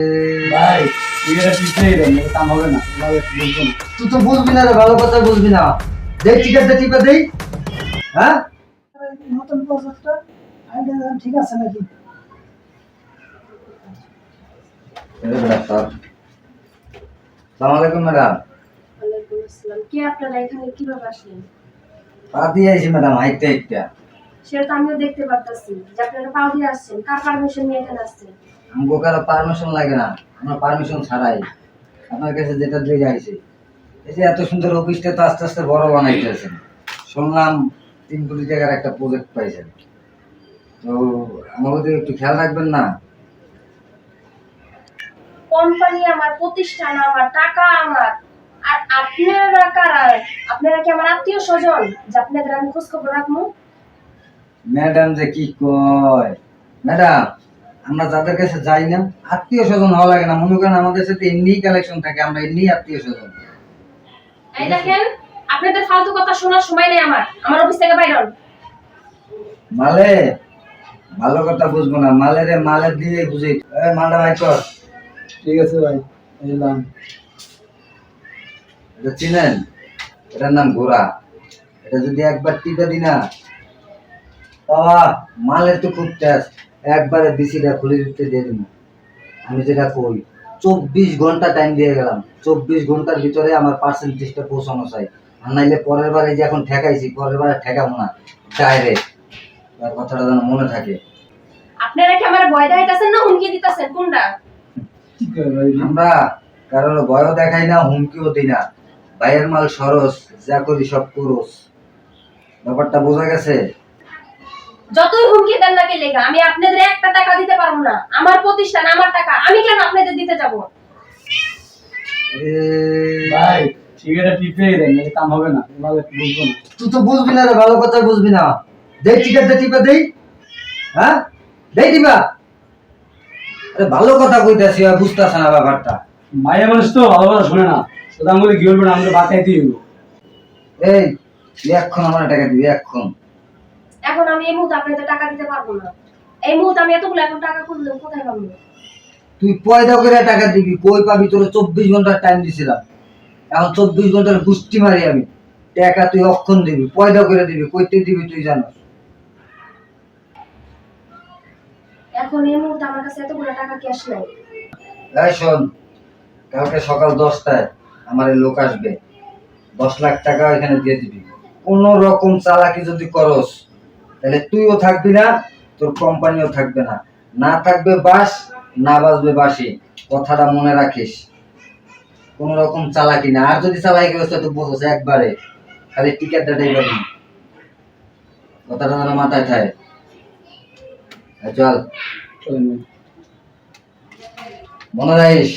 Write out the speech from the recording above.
ভাই টিকিটটা টিপেই দেন, এটা কাম হবে না, এভাবে বুঝবো না। তুই তো বুঝবি না রে, ভালো কথা বুঝবি না। দেখ টিকিটটা টিপে দেই। হ্যাঁ নতুন প্রজেক্টটা আইডিয়া ঠিক আছে নাকি? সালাম আলাইকুম ম্যাডাম। ওয়ালাইকুম আসসালাম। কে আপনারা এখানে কিভাবে আসলেন? পা দিয়ে আইছি ম্যাডাম, হাইটটা একটা। সেটা তো আমিও দেখতে পারতাছি যে আপনারা পাও দিয়ে আসছেন। কার পারমিশন নিয়ে এখানে আসছেন? আমাকে কারো পারমিশন লাগে না, আমার পারমিশন ছাড়াই আপনার কাছে যেটা দিয়ে আইছি। এই যে এত সুন্দর অফিসটা তো আস্তে আস্তে বড় বানাইতেছেন, শুনলাম 3 কোটি টাকার একটা প্রজেক্ট পাইছেন, তো আমার ওদের একটু খেয়াল রাখবেন না? কোম্পানি আমার, প্রতিষ্ঠান আমার, টাকা আমার। আর আপনারা কারা? আপনারা কি আমার আত্মীয় স্বজন যে আপনাদের আমি খোঁজ খবর রাখবো? ম্যাডাম যে কি কয়, ম্যাডাম আমরা যাদের কাছে যাই না আত্মীয় স্বজন হওয়া লাগে না, মনে করেন আমাদের সাথে এমনি কালেকশন থাকে, আমরা এমনি আত্মীয় স্বজন। এই দেখেন, আপনাদের ফালতু কথা শোনার সময় নেই আমার অফিস থেকে বাইরে হন। মালে ভালো কথা বুঝবো না, মালেরে মালের দিয়ে বুঝি। মালটা ভাই কর। ঠিক আছে ভাই, এলাম। এটা চিনেন? এটার নাম ঘোড়া। এটা যদি একবার টিপে দি না বাবা, মালের তো খুব টেস্ট, একবারে বিসিটা খুলে দিতে দিয়ে দিন। আমি যেটা কই 24 ঘন্টা টাইম দিয়ে গেলাম, 24 ঘন্টার ভিতরে আমার পার্সেন্টেজটা পৌঁছানো চাই, আর নাইলে পরের বারে যে এখন ঠেকাইছি পরের বারে ঠেকাবো না ডাইরেক্ট। তার কথাটা যেন মনে থাকে। আপনারা কি আমার ভয় দেখাইতেছেন না হুমকি দিতেছেন, কোনটা? কি করে ভাই? আমরা কারোর ভয়ও দেখাই না, হুমকিও দিই না। ভাইয়ের মাল সরস, যা করি সব করস। ব্যাপারটা বোঝা গেছে? যতই হুমকি দেন না কে লেগা, আমি আপনাদের একটা টাকা দিতে পারবো না। আমার প্রতিষ্ঠান, আমার টাকা, আমি কেন আপনাদের দিতে যাব? ভাই টিকিটটা টিপেই দেন, এটা কাম হবে না, এভাবে বুঝবো না। তুই তো বুঝবি না রে, ভালো কথা বুঝবি না। দেখ টিকিটটা টিপে দেই। হ্যাঁ দেই টিপা। আরে ভালো কথা কইতাছি, আর বুঝতাছ না ব্যাপারটা। মায়ের মানুষ তো ভালো কথা শোনে না, সুতরাং বলে কি বলবো না, আমরা বাঁচাই দিব। এই তুই এক্ষণ আমার টাকা দিবি, এক্ষণ। এখন আমি এই মুহূর্তে আপনাদের টাকা দিতে পারবো না। এই মুহূর্তে আমি এতগুলো এখন টাকা খুঁজলাম, কোথায় পাবো? তুই পয়দা করে টাকা দিবি, কই পাবি? তোর 24 ঘন্টার টাইম দিছিলাম, এখন 24 ঘন্টার গুষ্টি মারি আমি। টাকা তুই অক্ষণ দিবি, পয়দা করে দিবি, কইতে দিবি তুই জানোস। এখন এই মুহূর্তে আমার কাছে এতগুলো টাকা ক্যাশ নাই। এই শোন, কালকে সকাল 10টায় আমার এই লোক আসবে, 10 লাখ টাকা এখানে দিয়ে দিবি। কোন রকম চালাকি যদি করস তাহলে তুইও থাকবি না, তোর কোম্পানিও থাকবে না। না থাকবে বাস, না বাজবে বাসি, কথাটা মনে রাখিস। কোন রকম চালাকি না, আর যদি চালাকি করস তো বলছ একবারে খালি টিকিটটা পাবি। কথাটা যেন মাথায় থাকে। চল চলেন ভাই। মনে রাখিস।